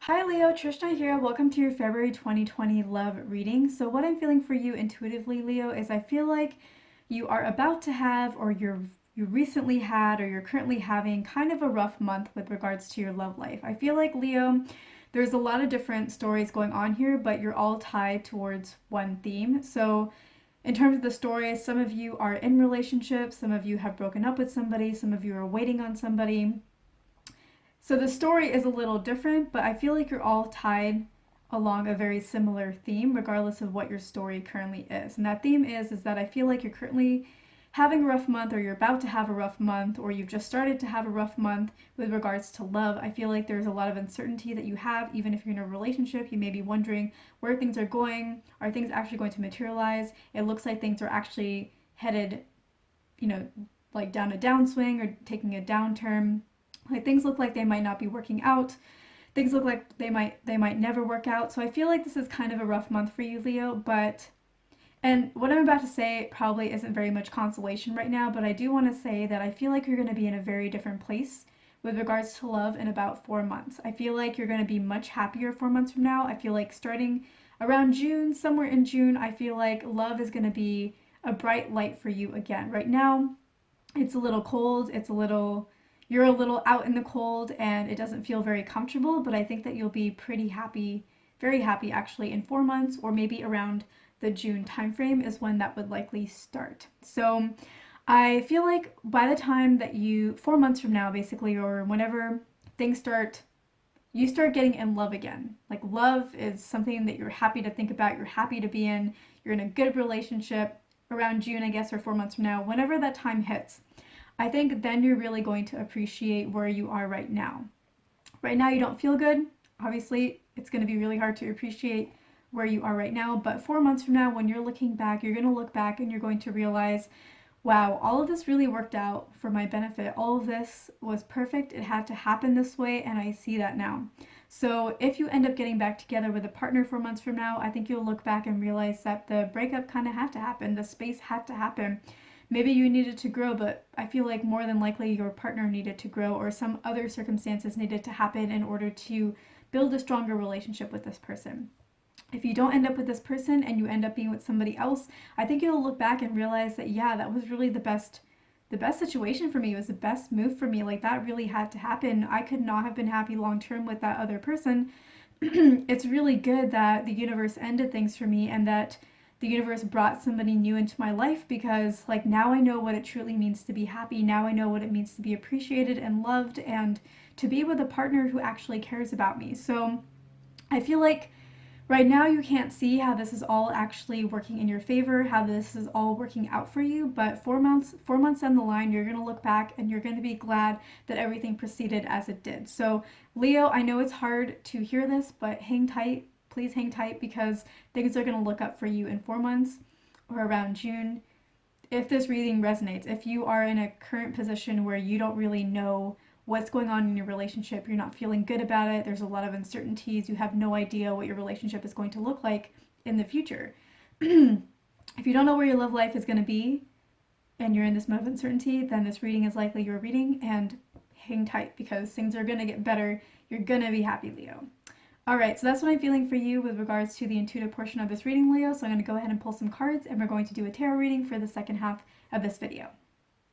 Hi Leo, Trishna here. Welcome to your February 2020 love reading. So, what I'm feeling for you intuitively, Leo, is I feel like you are about to have, or you recently had, or you're currently having kind of a rough month with regards to your love life. I feel like, Leo, there's a lot of different stories going on here, but you're all tied towards one theme. So, in terms of the stories, some of you are in relationships, some of you have broken up with somebody, some of you are waiting on somebody. So the story is a little different, but I feel like you're all tied along a very similar theme, regardless of what your story currently is. And that theme is that I feel like you're currently having a rough month, or you're about to have a rough month, or you've just started to have a rough month with regards to love. I feel like there's a lot of uncertainty that you have, even if you're in a relationship. You may be wondering where things are going. Are things actually going to materialize? It looks like things are actually headed, you know, like down a downswing or taking a downturn. Like things look like they might not be working out. Things look like they might never work out. So I feel like this is kind of a rough month for you, Leo, but and what I'm about to say probably isn't very much consolation right now, but I do want to say that I feel like you're going to be in a very different place with regards to love in about 4 months. I feel like you're going to be much happier 4 months from now. I feel like starting around June, somewhere in June, I feel like love is going to be a bright light for you again. Right now, it's a little cold, you're a little out in the cold and it doesn't feel very comfortable, but I think that you'll be pretty happy, very happy actually in 4 months, or maybe around the June timeframe is when that would likely start. So I feel like by the time that 4 months from now, basically, or whenever things start, you start getting in love again. Like love is something that you're happy to think about, you're happy to be in, you're in a good relationship around June, I guess, or 4 months from now, whenever that time hits. I think then you're really going to appreciate where you are right now. Right now, you don't feel good. Obviously, it's going to be really hard to appreciate where you are right now. But 4 months from now, when you're looking back, you're going to look back and you're going to realize, wow, all of this really worked out for my benefit. All of this was perfect. It had to happen this way, and I see that now. So, if you end up getting back together with a partner 4 months from now, I think you'll look back and realize that the breakup kind of had to happen, the space had to happen. Maybe you needed to grow, but I feel like more than likely your partner needed to grow, or some other circumstances needed to happen in order to build a stronger relationship with this person. If you don't end up with this person and you end up being with somebody else, I think you'll look back and realize that yeah, that was really the best situation for me. It was the best move for me. Like that really had to happen. I could not have been happy long term with that other person. It's really good that the universe ended things for me and that the universe brought somebody new into my life, because like now I know what it truly means to be happy. Now I know what it means to be appreciated and loved, and to be with a partner who actually cares about me. So I feel like right now you can't see how this is all actually working in your favor, how this is all working out for you, but 4 months down the line, you're going to look back and you're going to be glad that everything proceeded as it did. So, Leo, I know it's hard to hear this, but hang tight. Please hang tight, because things are going to look up for you in 4 months or around June. If this reading resonates, if you are in a current position where you don't really know what's going on in your relationship, you're not feeling good about it, there's a lot of uncertainties, you have no idea what your relationship is going to look like in the future. If you don't know where your love life is going to be and you're in this mode of uncertainty, then this reading is likely your reading, and hang tight because things are going to get better. You're going to be happy, Leo. All right, so that's what I'm feeling for you with regards to the intuitive portion of this reading, Leo. So I'm going to go ahead and pull some cards, and we're going to do a tarot reading for the second half of this video.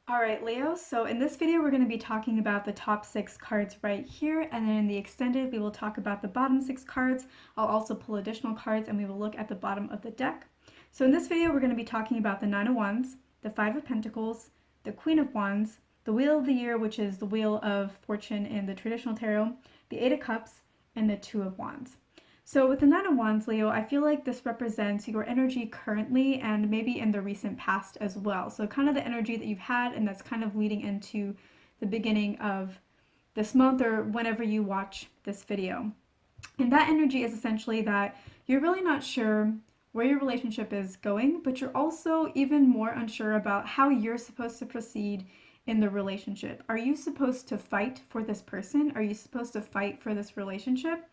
All right, Leo, so in this video, we're going to be talking about the top 6 cards right here, and then in the extended, we will talk about the bottom 6 cards. I'll also pull additional cards, and we will look at the bottom of the deck. So in this video, we're going to be talking about the Nine of Wands, the Five of Pentacles, the Queen of Wands, the Wheel of the Year, which is the Wheel of Fortune in the traditional tarot, the Eight of Cups, and the Two of Wands. So with the Nine of Wands, Leo, I feel like this represents your energy currently and maybe in the recent past as well. So kind of the energy that you've had, and that's kind of leading into the beginning of this month or whenever you watch this video. And that energy is essentially that you're really not sure where your relationship is going, but you're also even more unsure about how you're supposed to proceed in the relationship. Are you supposed to fight for this person? Are you supposed to fight for this relationship?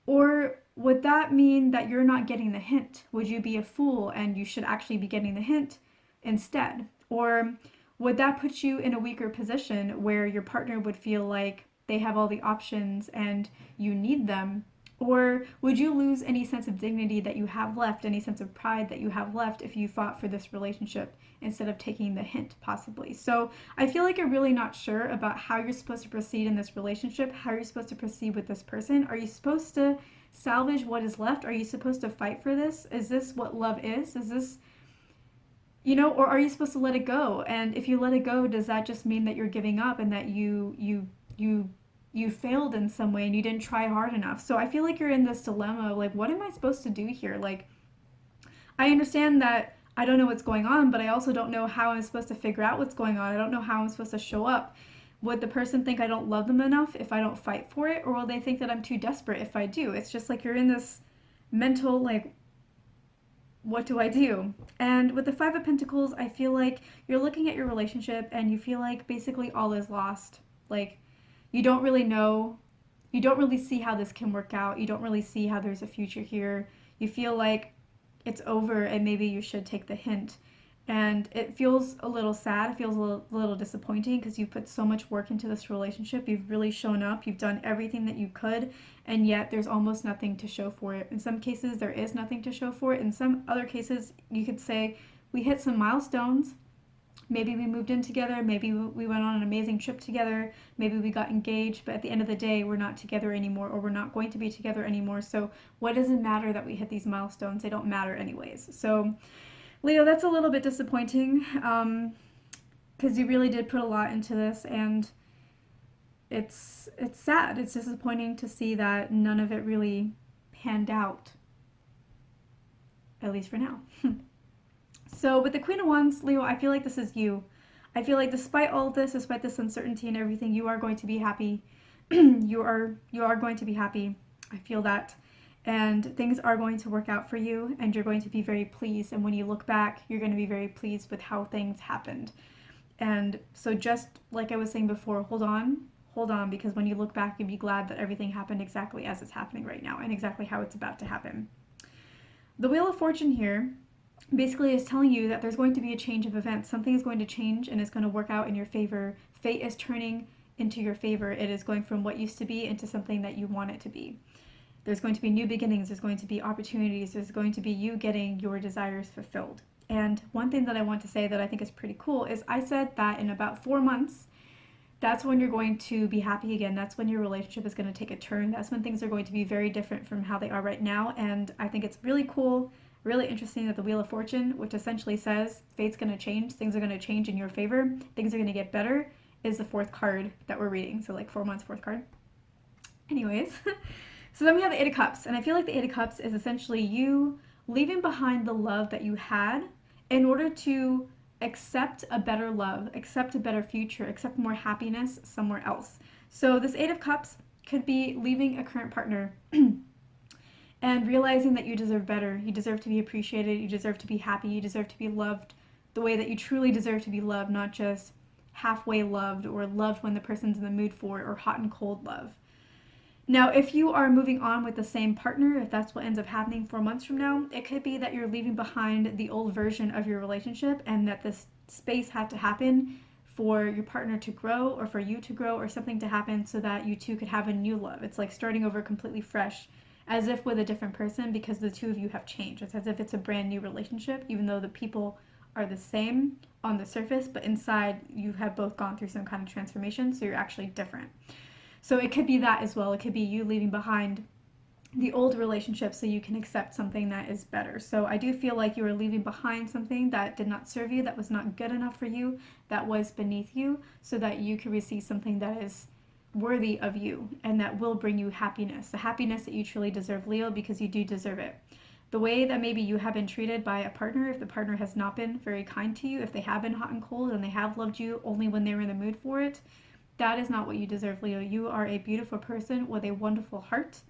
Or would that mean that you're not getting the hint? Would you be a fool and you should actually be getting the hint instead? Or would that put you in a weaker position where your partner would feel like they have all the options and you need them? Or would you lose any sense of dignity that you have left, any sense of pride that you have left if you fought for this relationship instead of taking the hint, possibly? So I feel like you're really not sure about how you're supposed to proceed in this relationship, how you're supposed to proceed with this person. Are you supposed to salvage what is left? Are you supposed to fight for this? Is this what love is? Is this, or are you supposed to let it go? And if you let it go, does that just mean that you're giving up and that you failed in some way and you didn't try hard enough? So I feel like you're in this dilemma of like, what am I supposed to do here? Like, I understand that I don't know what's going on, but I also don't know how I'm supposed to figure out what's going on. I don't know how I'm supposed to show up. Would the person think I don't love them enough if I don't fight for it? Or will they think that I'm too desperate if I do? It's just like you're in this mental, like, what do I do? And with the Five of Pentacles, I feel like you're looking at your relationship and you feel like basically all is lost. Like, you don't really know, you don't really see how this can work out. You don't really see how there's a future here. You feel like it's over and maybe you should take the hint. And it feels a little sad. It feels a little disappointing because you've put so much work into this relationship. You've really shown up. You've done everything that you could, and yet there's almost nothing to show for it. In some cases, there is nothing to show for it. In some other cases, you could say we hit some milestones. Maybe we moved in together. Maybe we went on an amazing trip together. Maybe we got engaged, but at the end of the day, we're not together anymore, or we're not going to be together anymore. So what does it matter that we hit these milestones? They don't matter anyways. So Leo, that's a little bit disappointing because you really did put a lot into this, and it's sad. It's disappointing to see that none of it really panned out, at least for now. So with the Queen of Wands, Leo, I feel like this is you. I feel like despite all of this, despite this uncertainty and everything, you are going to be happy. you are going to be happy. I feel that. And things are going to work out for you, and you're going to be very pleased. And when you look back, you're going to be very pleased with how things happened. And so just like I was saying before, hold on, because when you look back, you'll be glad that everything happened exactly as it's happening right now and exactly how it's about to happen. The Wheel of Fortune here basically is telling you that there's going to be a change of events. Something is going to change and it's going to work out in your favor. Fate is turning into your favor. It is going from what used to be into something that you want it to be. There's going to be new beginnings, there's going to be opportunities, there's going to be you getting your desires fulfilled. And one thing that I want to say that I think is pretty cool is I said that in about 4 months, that's when you're going to be happy again. That's when your relationship is going to take a turn. That's when things are going to be very different from how they are right now. And I think it's really cool, really interesting that the Wheel of Fortune, which essentially says fate's going to change, things are going to change in your favor, things are going to get better, is the fourth card that we're reading. So like 4 months, fourth card. Anyways. So then we have the Eight of Cups, and I feel like the Eight of Cups is essentially you leaving behind the love that you had in order to accept a better love, accept a better future, accept more happiness somewhere else. So this Eight of Cups could be leaving a current partner and realizing that you deserve better. You deserve to be appreciated, you deserve to be happy, you deserve to be loved the way that you truly deserve to be loved, not just halfway loved or loved when the person's in the mood for it, or hot and cold love. Now, if you are moving on with the same partner, if that's what ends up happening 4 months from now, it could be that you're leaving behind the old version of your relationship and that this space had to happen for your partner to grow or for you to grow or something to happen so that you two could have a new love. It's like starting over completely fresh, as if with a different person, because the two of you have changed. It's as if it's a brand new relationship, even though the people are the same on the surface, but inside you have both gone through some kind of transformation, so you're actually different. So it could be that as well. It could be you leaving behind the old relationship so you can accept something that is better. So I do feel like you are leaving behind something that did not serve you, that was not good enough for you, that was beneath you, so that you can receive something that is worthy of you and that will bring you happiness. The happiness that you truly deserve, Leo, because you do deserve it. The way that maybe you have been treated by a partner, if the partner has not been very kind to you, if they have been hot and cold and they have loved you only when they were in the mood for it, that is not what you deserve, Leo. You are a beautiful person with a wonderful heart,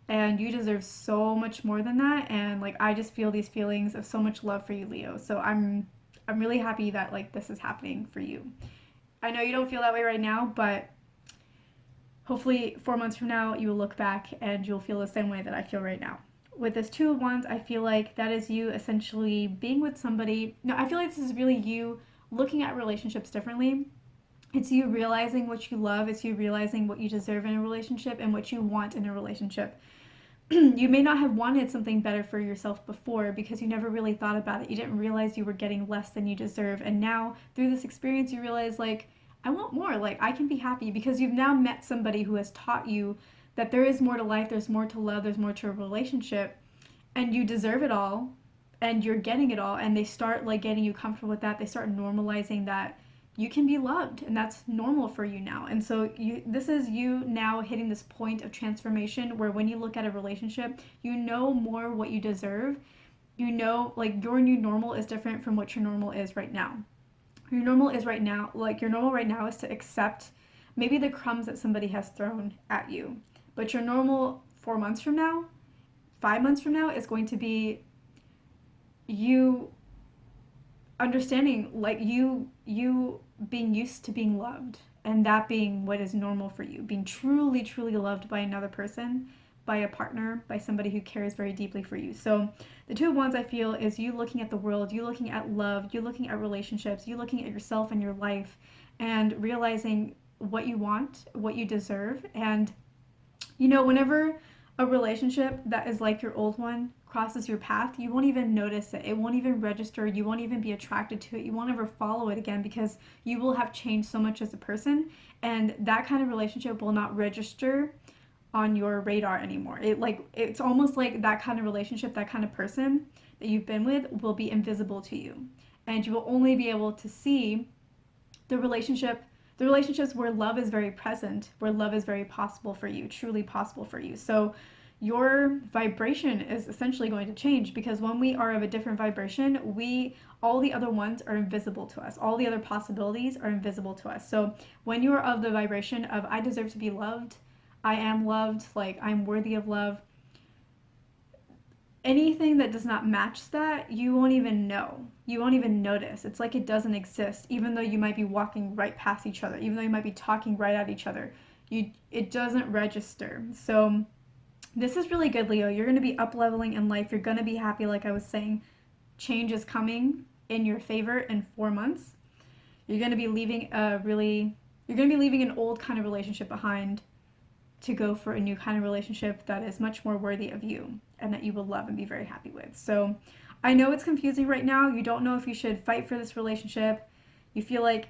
and you deserve so much more than that. And like, I just feel these feelings of so much love for you, Leo. So I'm really happy that like this is happening for you. I know you don't feel that way right now, but hopefully 4 months from now you will look back and you'll feel the same way that I feel right now. With this Two of Wands, I feel like that is you essentially being with somebody. No, I feel like this is really you looking at relationships differently. It's you realizing what you love, it's you realizing what you deserve in a relationship and what you want in a relationship. You may not have wanted something better for yourself before because you never really thought about it. You didn't realize you were getting less than you deserve. And now, through this experience, you realize, like, I want more. Like, I can be happy because you've now met somebody who has taught you that there is more to life, there's more to love, there's more to a relationship, and you deserve it all, and you're getting it all. And they start, like, getting you comfortable with that. They start normalizing that you can be loved and that's normal for you now. And so this is you now hitting this point of transformation where when you look at a relationship, you know more what you deserve. You know, like, your new normal is different from what your normal is right now. Your normal is right now, like, your normal right now is to accept maybe the crumbs that somebody has thrown at you, but your normal 4 months from now, 5 months from now, is going to be you understanding, like, you being used to being loved, and that being what is normal for you, being truly loved by another person, by a partner, by somebody who cares very deeply for you. So the two of wands, I feel, is you looking at the world, you looking at love, you looking at relationships, you looking at yourself and your life, and realizing what you want, what you deserve. And whenever a relationship that is like your old one crosses your path, you won't even notice it. It won't even register. You won't even be attracted to it. You won't ever follow it again because you will have changed so much as a person. And that kind of relationship will not register on your radar anymore. It's almost like that kind of relationship, that kind of person that you've been with will be invisible to you. And you will only be able to see the relationship the relationships where love is very present, where love is very possible for you, truly possible for you. So your vibration is essentially going to change because when we are of a different vibration, all the other ones are invisible to us. All the other possibilities are invisible to us. So when you are of the vibration of I deserve to be loved, I am loved, like I'm worthy of love, anything that does not match that, you won't even know. You won't even notice. It's like it doesn't exist, even though you might be walking right past each other, even though you might be talking right at each other. It doesn't register. So this is really good, Leo. You're going to be up leveling in life. You're going to be happy, like I was saying. Change is coming in your favor in 4 months. You're going to be leaving an old kind of relationship behind to go for a new kind of relationship that is much more worthy of you and that you will love and be very happy with. So I know it's confusing right now. You don't know if you should fight for this relationship. You feel like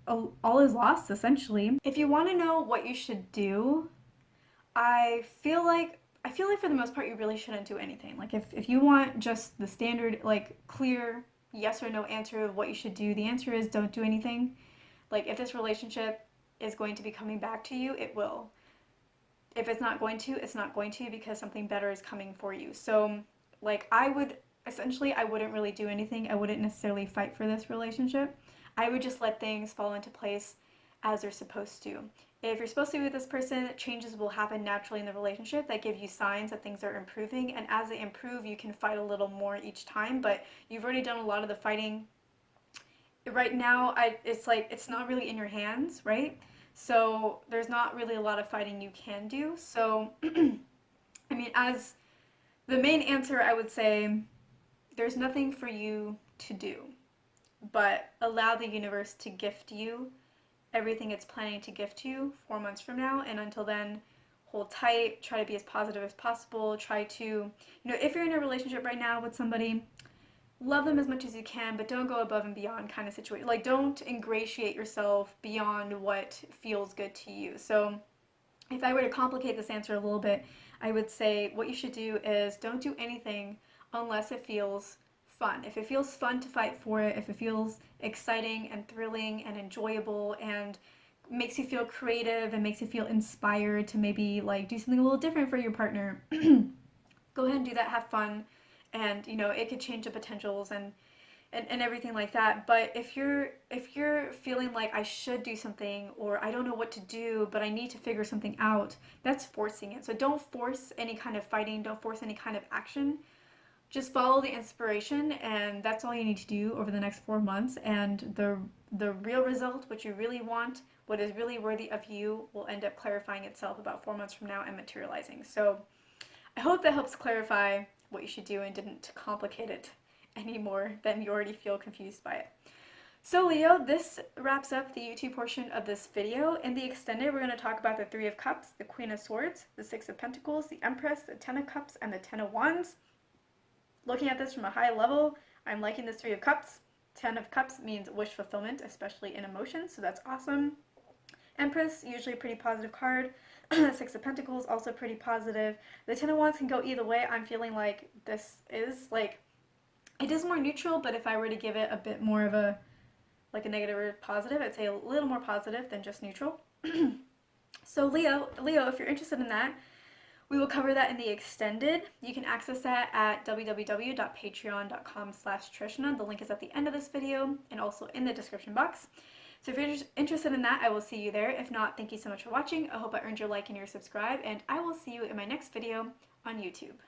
all is lost, essentially. If you want to know what you should do, I feel like for the most part you really shouldn't do anything. Like if you want just the standard, like, clear yes or no answer of what you should do, the answer is don't do anything. Like, if this relationship is going to be coming back to you, it will. If it's not going to, it's not going to because something better is coming for you. So, like, I wouldn't really do anything. I wouldn't necessarily fight for this relationship. I would just let things fall into place as they're supposed to. If you're supposed to be with this person, changes will happen naturally in the relationship that give you signs that things are improving. And as they improve, you can fight a little more each time. But you've already done a lot of the fighting. Right now, it's like it's not really in your hands, right? So there's not really a lot of fighting you can do. So, I mean, as the main answer, I would say there's nothing for you to do, but allow the universe to gift you everything it's planning to gift you 4 months from now. And until then, hold tight, try to be as positive as possible. Try to, if you're in a relationship right now with somebody, love them as much as you can, but don't go above and beyond kind of situation. Like, don't ingratiate yourself beyond what feels good to you. So if I were to complicate this answer a little bit, I would say what you should do is don't do anything unless it feels fun. If it feels fun to fight for it, if it feels exciting and thrilling and enjoyable and makes you feel creative and makes you feel inspired to maybe, like, do something a little different for your partner, go ahead and do that, have fun. And it could change the potentials and everything like that. But if you're feeling like I should do something, or I don't know what to do but I need to figure something out, that's forcing it. So don't force any kind of fighting, don't force any kind of action. Just follow the inspiration, and that's all you need to do over the next 4 months. And the real result, what you really want, what is really worthy of you, will end up clarifying itself about 4 months from now and materializing. So I hope that helps clarify what you should do and didn't complicate it any more than you already feel confused by it. So Leo, this wraps up the YouTube portion of this video. In the extended, we're going to talk about the Three of Cups, the Queen of Swords, the Six of Pentacles, the Empress, the Ten of Cups, and the Ten of Wands. Looking at this from a high level, I'm liking this Three of Cups. Ten of Cups means wish fulfillment, especially in emotions, so that's awesome. Empress, usually a pretty positive card. Six of Pentacles, also pretty positive. The Ten of Wands can go either way. I'm feeling like this is like, it is more neutral, but if I were to give it a bit more of a, like a negative or positive, I'd say a little more positive than just neutral. So Leo, if you're interested in that, we will cover that in the extended. You can access that at www.patreon.com/Trishna. The link is at the end of this video and also in the description box. So if you're interested in that, I will see you there. If not, thank you so much for watching. I hope I earned your like and your subscribe, and I will see you in my next video on YouTube.